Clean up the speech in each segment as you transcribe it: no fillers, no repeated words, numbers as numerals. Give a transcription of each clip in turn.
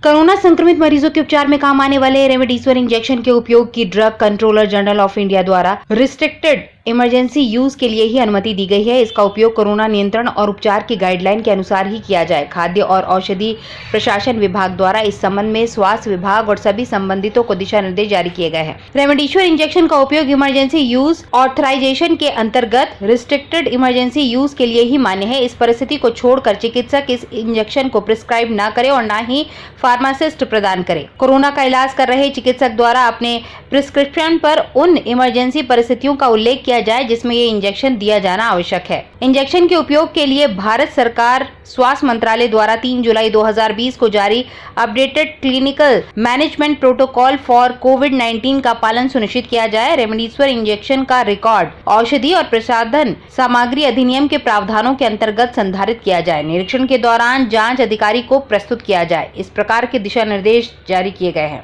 Corona संक्रमित मरीजों के उपचार में काम आने वाले रेमडेसिविर इंजेक्शन के उपयोग की drug controller general of India द्वारा रिस्ट्रिक्टेड इमरजेंसी यूज के लिए ही अनुमति दी गई है। इसका उपयोग कोरोना नियंत्रण और उपचार की गाइडलाइन के अनुसार ही किया जाए। खाद्य और औषधि प्रशासन विभाग द्वारा इस संबंध में स्वास्थ्य विभाग और सभी संबंधितों को दिशा निर्देश जारी किए गए हैं। रेमडेसिविर इंजेक्शन का उपयोग इमरजेंसी यूज ऑथराइजेशन के अंतर्गत रिस्ट्रिक्टेड इमरजेंसी यूज के लिए ही मान्य है। इस परिस्थिति को छोड़कर चिकित्सक इस इंजेक्शन को प्रिस्क्राइब न करे और न ही फार्मासिस्ट प्रदान करे। कोरोना का इलाज कर रहे चिकित्सक द्वारा अपने प्रिस्क्रिप्शन पर उन इमरजेंसी परिस्थितियों का उल्लेख किया जाए जिसमें ये इंजेक्शन दिया जाना आवश्यक है। इंजेक्शन के उपयोग के लिए भारत सरकार स्वास्थ्य मंत्रालय द्वारा 3 जुलाई 2020 को जारी updated clinical management protocol for कोविड-19 का पालन सुनिश्चित किया जाए। रेमडेसिविर इंजेक्शन का रिकॉर्ड औषधि और प्रसाधन सामग्री अधिनियम के प्रावधानों के अंतर्गत संधारित किया जाए। निरीक्षण के दौरान जांच अधिकारी को प्रस्तुत किया जाए। इस प्रकार के दिशा निर्देश जारी किए गए हैं।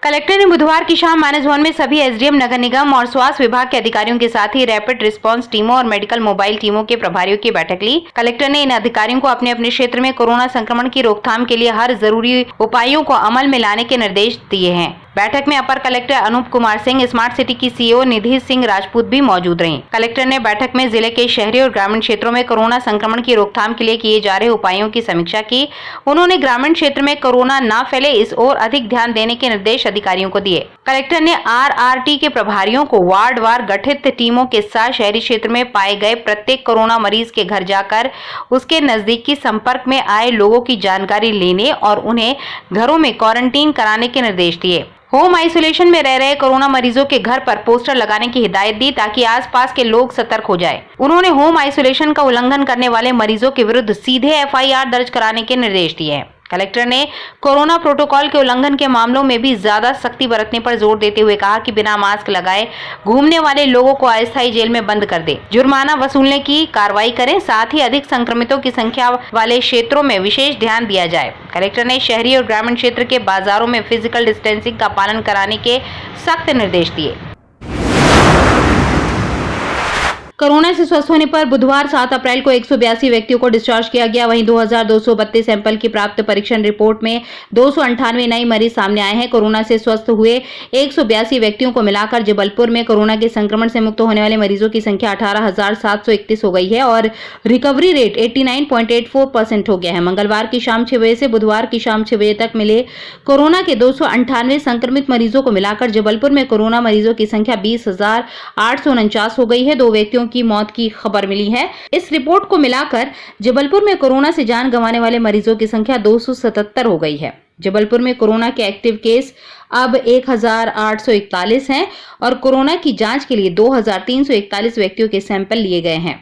कलेक्टर ने बुधवार की शाम -1 में सभी एसडीएम, नगर निगम और स्वास्थ्य विभाग के अधिकारियों के साथ ही रैपिड रिस्पांस टीमों और मेडिकल मोबाइल टीमों के प्रभारियों की बैठक ली। कलेक्टर ने इन अधिकारियों को अपने अपने क्षेत्र में कोरोना संक्रमण की रोकथाम के लिए हर जरूरी उपायों को अमल में लाने के निर्देश दिए हैं। बैठक में अपर collector Anoop Kumar Singh, smart city की सीईओ निधि सिंह राजपूत भी मौजूद रहीं। कलेक्टर ने बैठक में जिले के शहरी और ग्रामीण क्षेत्रों में कोरोना संक्रमण की रोकथाम के लिए किए जा रहे उपायों की समीक्षा की। उन्होंने ग्रामीण क्षेत्र में कोरोना न फैले इस ओर अधिक ध्यान देने के निर्देश अधिकारियों को दिए। कलेक्टर ने आरआरटी के प्रभारियों को वार्ड वार गठित टीमों के साथ शहरी क्षेत्र में पाए गए प्रत्येक कोरोना मरीज के घर जाकर उसके नजदीकी संपर्क में आए लोगों की जानकारी लेने और उन्हें घरों में क्वारंटीन कराने के निर्देश दिए। होम आइसोलेशन में रह रहे कोरोना मरीजों के घर पर पोस्टर लगाने की हिदायत दी ताकि आसपास के लोग सतर्क हो जाएं। उन्होंने होम आइसोलेशन का उल्लंघन करने वाले मरीजों के विरुद्ध सीधे एफआईआर दर्ज कराने के निर्देश दिए हैं। कलेक्टर ने कोरोना प्रोटोकॉल के उल्लंघन के मामलों में भी ज्यादा सख्ती बरतने पर जोर देते हुए कहा कि बिना मास्क लगाए घूमने वाले लोगों को अस्थायी जेल में बंद कर दे, जुर्माना वसूलने की कार्रवाई करें। साथ ही अधिक संक्रमितों की संख्या वाले क्षेत्रों में विशेष ध्यान दिया जाए। कलेक्टर ने शहरी और ग्रामीण क्षेत्र के बाजारों में फिजिकल डिस्टेंसिंग का पालन कराने के सख्त निर्देश दिए। कोरोना से स्वस्थ होने पर बुधवार 7 अप्रैल को 182 व्यक्तियों को डिस्चार्ज किया गया। वहीं 2232 सैंपल की प्राप्त परीक्षण रिपोर्ट में 298 नए मरीज सामने आए हैं। कोरोना से स्वस्थ हुए 182 व्यक्तियों को मिलाकर जबलपुर में कोरोना के संक्रमण से मुक्त होने वाले मरीजों की संख्या 18,731 हो गई है और रिकवरी रेट 89.84% हो गया है। मंगलवार की शाम 6 बजे से बुधवार की शाम 6 बजे तक मिले कोरोना के 298 संक्रमित मरीजों को मिलाकर जबलपुर में कोरोना मरीजों की संख्या 20,849 हो गई है। 2 व्यक्तियों की मौत की खबर मिली है। इस रिपोर्ट को मिलाकर जबलपुर में कोरोना से जान गंवाने वाले मरीजों की संख्या 277 हो गई है। जबलपुर में कोरोना के एक्टिव केस अब 1,841 हैं और कोरोना की जांच के लिए 2,341 व्यक्तियों के सैंपल लिए गए हैं।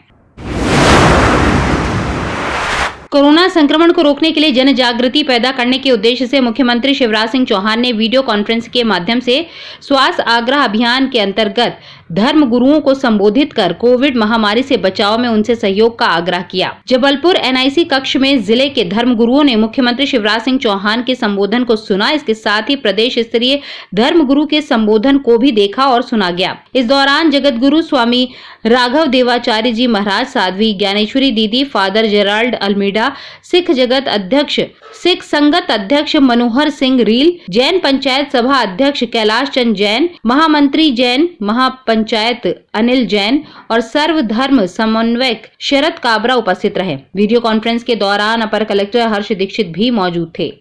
कोरोना संक्रमण को रोकने के लिए जन जागृति पैदा करने के उद्देश्य से मुख्यमंत्री शिवराज सिंह चौहान ने वीडियो कॉन्फ्रेंस के माध्यम से स्वास्थ्य आग्रह अभियान के अंतर्गत धर्म गुरुओं को संबोधित कर कोविड महामारी से बचाव में उनसे सहयोग का आग्रह किया। जबलपुर एनआईसी कक्ष में जिले के धर्म गुरुओं ने मुख्यमंत्री शिवराज सिंह चौहान के संबोधन को सुना। इसके साथ ही प्रदेश स्तरीय धर्म गुरु के संबोधन को भी देखा और सुना गया। इस दौरान जगत गुरु स्वामी राघव देवाचार्य जी महाराज, साध्वी ज्ञानेश्वरी दीदी, फादर जेराल्ड अल्मीडा, सिख जगत अध्यक्ष, सिख संगत अध्यक्ष मनोहर सिंह रील, जैन पंचायत सभा अध्यक्ष कैलाश चंद जैन, महामंत्री जैन महापंचायत अनिल जैन और सर्वधर्म समन्वयक शरद काबरा उपस्थित रहे। वीडियो कॉन्फ्रेंस के दौरान अपर कलेक्टर हर्ष दीक्षित भी मौजूद थे।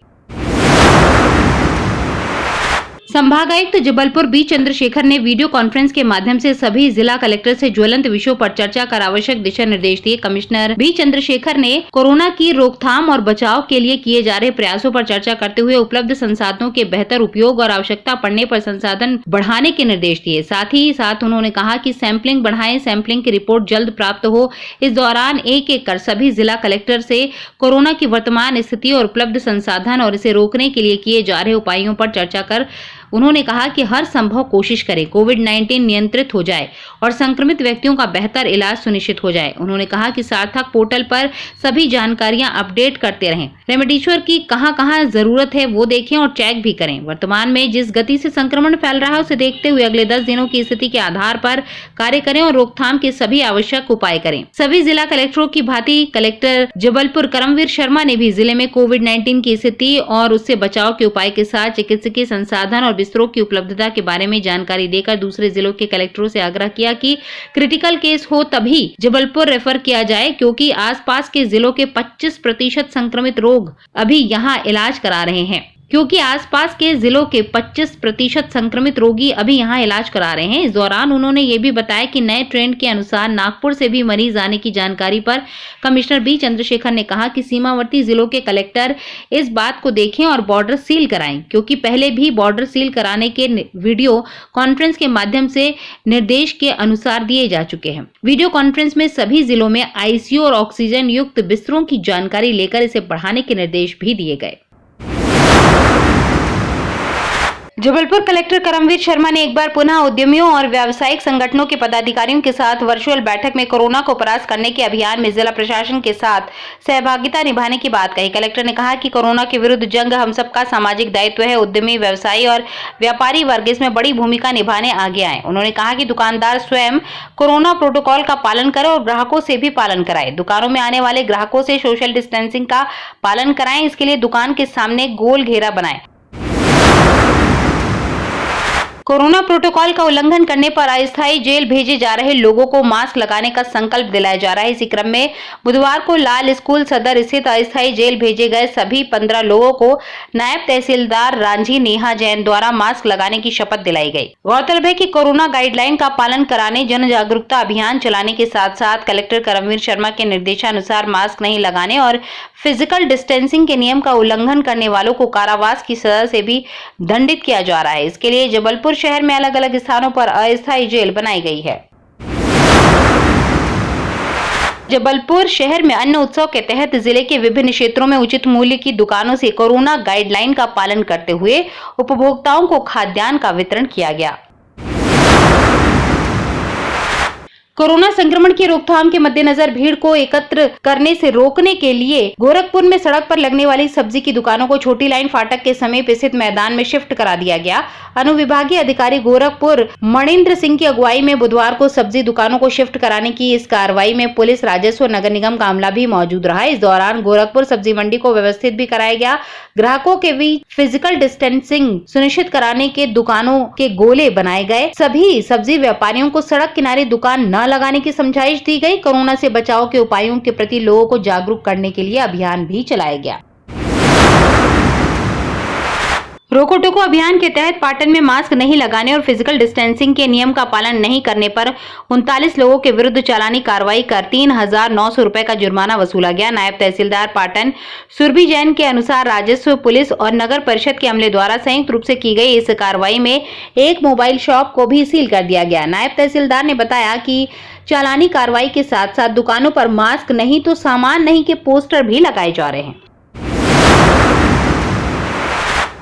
संभागायुक्त जबलपुर बी चंद्रशेखर ने वीडियो कॉन्फ्रेंस के माध्यम से सभी जिला कलेक्टर से ज्वलंत विषयों पर चर्चा कर आवश्यक दिशा निर्देश दिए। कमिश्नर बी चंद्रशेखर ने कोरोना की रोकथाम और बचाव के लिए किए जा रहे प्रयासों पर चर्चा करते हुए उपलब्ध संसाधनों के बेहतर उपयोग और आवश्यकता पड़ने पर संसाधन बढ़ाने के निर्देश दिए। साथ ही साथ उन्होंने कहा कि सैंपलिंग बढ़ाएं, सैंपलिंग की रिपोर्ट जल्द प्राप्त हो। इस दौरान एक कर सभी जिला कलेक्टर से कोरोना की वर्तमान स्थिति और उपलब्ध संसाधन और इसे रोकने के लिए किए जा रहे उपायों पर चर्चा कर उन्होंने कहा कि हर संभव कोशिश करें कोविड-19 नियंत्रित हो जाए और संक्रमित व्यक्तियों का बेहतर इलाज सुनिश्चित हो जाए। उन्होंने कहा कि सार्थक पोर्टल पर सभी जानकारियां अपडेट करते रहें। रेमडेसिविर की कहां-कहां जरूरत है वो देखें और चेक भी करें। वर्तमान में जिस गति से संक्रमण फैल रहा है उसे देखते हुए अगले 10 दिनों की स्थिति के आधार पर कार्य करें और रोकथाम के सभी आवश्यक उपाय करें। सभी जिला कलेक्टरों की भांति कलेक्टर जबलपुर करमवीर शर्मा ने भी जिले में कोविड-19 की स्थिति और उससे बचाव के उपाय के साथ चिकित्सकीय संसाधन और बिस्तरों की उपलब्धता के बारे में जानकारी देकर दूसरे जिलों के कलेक्टरों से आग्रह किया कि क्रिटिकल केस हो तभी जबलपुर रेफर किया जाए, क्योंकि आसपास के जिलों के 25% संक्रमित लोग अभी यहां इलाज करा रहे हैं। इस दौरान उन्होंने ये भी बताया कि नए ट्रेंड के अनुसार नागपुर से भी मरीज आने की जानकारी पर कमिश्नर बी चंद्रशेखर ने कहा कि सीमावर्ती जिलों के कलेक्टर इस बात को देखें और बॉर्डर सील कराएं, क्योंकि पहले भी बॉर्डर सील कराने के वीडियो कॉन्फ्रेंस के माध्यम से निर्देश के अनुसार दिए जा चुके हैं। वीडियो कॉन्फ्रेंस में सभी जिलों में आईसीयू और ऑक्सीजन युक्त बिस्तरों की जानकारी लेकर इसे बढ़ाने के निर्देश भी दिए गए। जबलपुर कलेक्टर करमवीर शर्मा ने एक बार पुनः उद्यमियों और व्यावसायिक संगठनों के पदाधिकारियों के साथ वर्चुअल बैठक में कोरोना को परास्त करने के अभियान में जिला प्रशासन के साथ सहभागिता निभाने की बात कही। कलेक्टर ने कहा कि कोरोना के विरुद्ध जंग हम सबका सामाजिक दायित्व है। उद्यमी, व्यवसायी और व्यापारी वर्ग इसमें बड़ी भूमिका निभाने आगे आए। उन्होंने कहा कि दुकानदार स्वयं कोरोना प्रोटोकॉल का पालन करें और ग्राहकों से भी पालन कराएं। दुकानों में आने वाले ग्राहकों से सोशल डिस्टेंसिंग का पालन कराएं। इसके लिए दुकान के सामने गोल घेरा बनाएं। कोरोना प्रोटोकॉल का उल्लंघन करने पर अस्थायी जेल भेजे जा रहे लोगों को मास्क लगाने का संकल्प दिलाया जा रहा है। इसी क्रम में बुधवार को लाल स्कूल सदर स्थित अस्थायी जेल भेजे गए सभी 15 लोगों को नायब तहसीलदार रांझी नेहा जैन द्वारा मास्क लगाने की शपथ दिलाई गई। गौरतलब है कि कोरोना गाइडलाइन का पालन कराने जन जागरूकता अभियान चलाने के साथ साथ कलेक्टर करमवीर शर्मा के निर्देशानुसार मास्क नहीं लगाने और फिजिकल डिस्टेंसिंग के नियम का उल्लंघन करने वालों को कारावास की सजा से भी दंडित किया जा रहा है। इसके लिए जबलपुर शहर में अलग अलग स्थानों पर अस्थायी जेल बनाई गई है। जबलपुर शहर में अन्न उत्सव के तहत जिले के विभिन्न क्षेत्रों में उचित मूल्य की दुकानों से कोरोना गाइडलाइन का पालन करते हुए उपभोक्ताओं को खाद्यान्न का वितरण किया गया। कोरोना संक्रमण की रोकथाम के मद्देनजर भीड़ को एकत्र करने से रोकने के लिए गोरखपुर में सड़क पर लगने वाली सब्जी की दुकानों को छोटी लाइन फाटक के समीप स्थित मैदान में शिफ्ट करा दिया गया। अनुविभागीय अधिकारी गोरखपुर मणिंद्र सिंह की अगुवाई में बुधवार को सब्जी दुकानों को शिफ्ट कराने की इस कार्रवाई में पुलिस, राजस्व, नगर निगम का अमला भी मौजूद रहा। इस दौरान गोरखपुर सब्जी मंडी को व्यवस्थित भी कराया गया। ग्राहकों के बीच फिजिकल डिस्टेंसिंग सुनिश्चित कराने के दुकानों के गोले बनाए गए। सभी सब्जी व्यापारियों को सड़क किनारे दुकान न लगाने की समझाइश दी गई। कोरोना से बचाव के उपायों के प्रति लोगों को जागरूक करने के लिए अभियान भी चलाया गया। रोको टोको अभियान के तहत पाटन में मास्क नहीं लगाने और फिजिकल डिस्टेंसिंग के नियम का पालन नहीं करने पर 39 लोगों के विरुद्ध चालानी कार्रवाई कर 3,900 रुपए का जुर्माना वसूला गया। नायब तहसीलदार पाटन सुरभि जैन के अनुसार राजस्व, पुलिस और नगर परिषद के अमले द्वारा संयुक्त रूप से की गई इस कार्रवाई में एक मोबाइल शॉप को भी सील कर दिया गया। नायब तहसीलदार ने बताया कि चालानी कार्रवाई के साथ साथ दुकानों पर मास्क नहीं तो सामान नहीं के पोस्टर भी लगाए जा रहे हैं।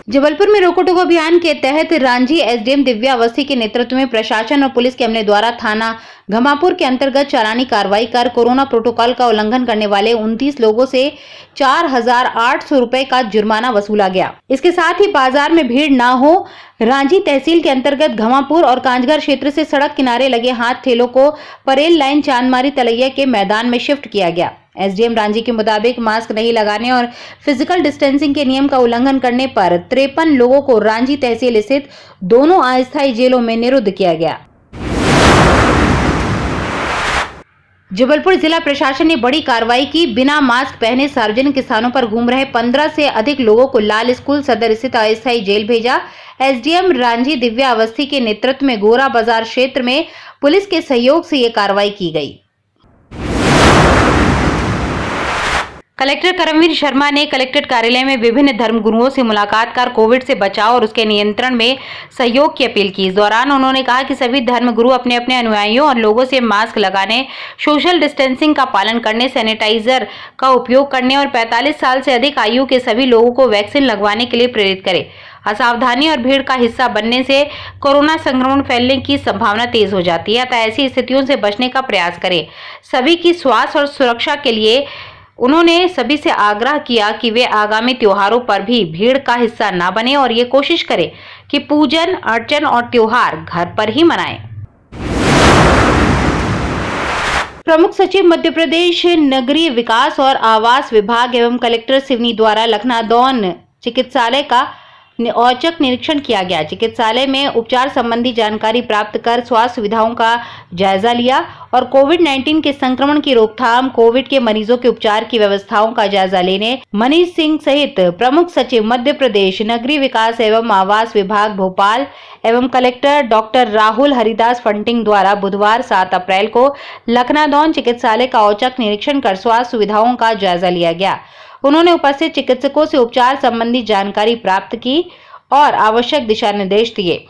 जबलपुर में रोको टोको अभियान के तहत रांझी एसडीएम दिव्या अवस्थी के नेतृत्व में प्रशासन और पुलिस के अमले द्वारा थाना घमापुर के अंतर्गत चालानी कार्रवाई कर कोरोना प्रोटोकॉल का उल्लंघन करने वाले 29 लोगों से 4,800 रुपए का जुर्माना वसूला गया। इसके साथ ही बाजार में भीड़ न हो, रांझी तहसील के अंतर्गत घमापुर और कांजघर क्षेत्र से सड़क किनारे लगे हाथ ठेलों को परेल लाइन चांदमारी तलैया के मैदान में शिफ्ट किया गया। एसडीएम रांझी के मुताबिक मास्क नहीं लगाने और फिजिकल डिस्टेंसिंग के नियम का उल्लंघन करने पर 53 लोगों को रांझी तहसील स्थित दोनों अस्थायी जेलों में निरुद्ध किया गया। जबलपुर जिला प्रशासन ने बड़ी कार्रवाई की। बिना मास्क पहने सार्वजनिक स्थानों पर घूम रहे 15 से अधिक लोगों को लाल स्कूल सदर स्थित अस्थायी जेल भेजा। एसडीएम रांझी दिव्या अवस्थी के नेतृत्व में गोरा बाजार क्षेत्र में पुलिस के सहयोग से ये कार्रवाई की गई। कलेक्टर करमवीर शर्मा ने कलेक्ट्रेट कार्यालय में विभिन्न धर्मगुरुओं से मुलाकात कर कोविड से बचाव और उसके नियंत्रण में सहयोग की अपील की। इस दौरान उन्होंने कहा कि सभी धर्मगुरु अपने अपने अनुयायियों और लोगों से मास्क लगाने, सोशल डिस्टेंसिंग का पालन करने, सैनिटाइजर का उपयोग करने और 45 साल से अधिक आयु के सभी लोगों को वैक्सीन लगवाने के लिए प्रेरित करें। असावधानी और भीड़ का हिस्सा बनने से कोरोना संक्रमण फैलने की संभावना तेज हो जाती है, अतः ऐसी स्थितियों से बचने का प्रयास करें। सभी की स्वास्थ्य और सुरक्षा के लिए उन्होंने सभी से आग्रह किया कि वे आगामी त्योहारों पर भी भीड़ का हिस्सा न बने और ये कोशिश करें कि पूजन अर्चन और त्योहार घर पर ही मनाएं। प्रमुख सचिव मध्य प्रदेश नगरीय विकास और आवास विभाग एवं कलेक्टर सिवनी द्वारा लखनादौन चिकित्सालय का औचक निरीक्षण किया गया। चिकित्सालय में उपचार संबंधी जानकारी प्राप्त कर स्वास्थ्य सुविधाओं का जायजा लिया और कोविड-19 के संक्रमण की रोकथाम, कोविड के मरीजों के उपचार की व्यवस्थाओं का जायजा लेने मनीष सिंह सहित प्रमुख सचिव मध्य प्रदेश नगरीय विकास एवं आवास विभाग भोपाल एवं कलेक्टर डॉक्टर राहुल हरिदास फंटिंग द्वारा बुधवार 7 अप्रैल को लखनादौन चिकित्सालय का औचक निरीक्षण कर स्वास्थ्य सुविधाओं का जायजा लिया गया। उन्होंने उपस्थित चिकित्सकों से उपचार संबंधी जानकारी प्राप्त की और आवश्यक दिशा निर्देश दिए।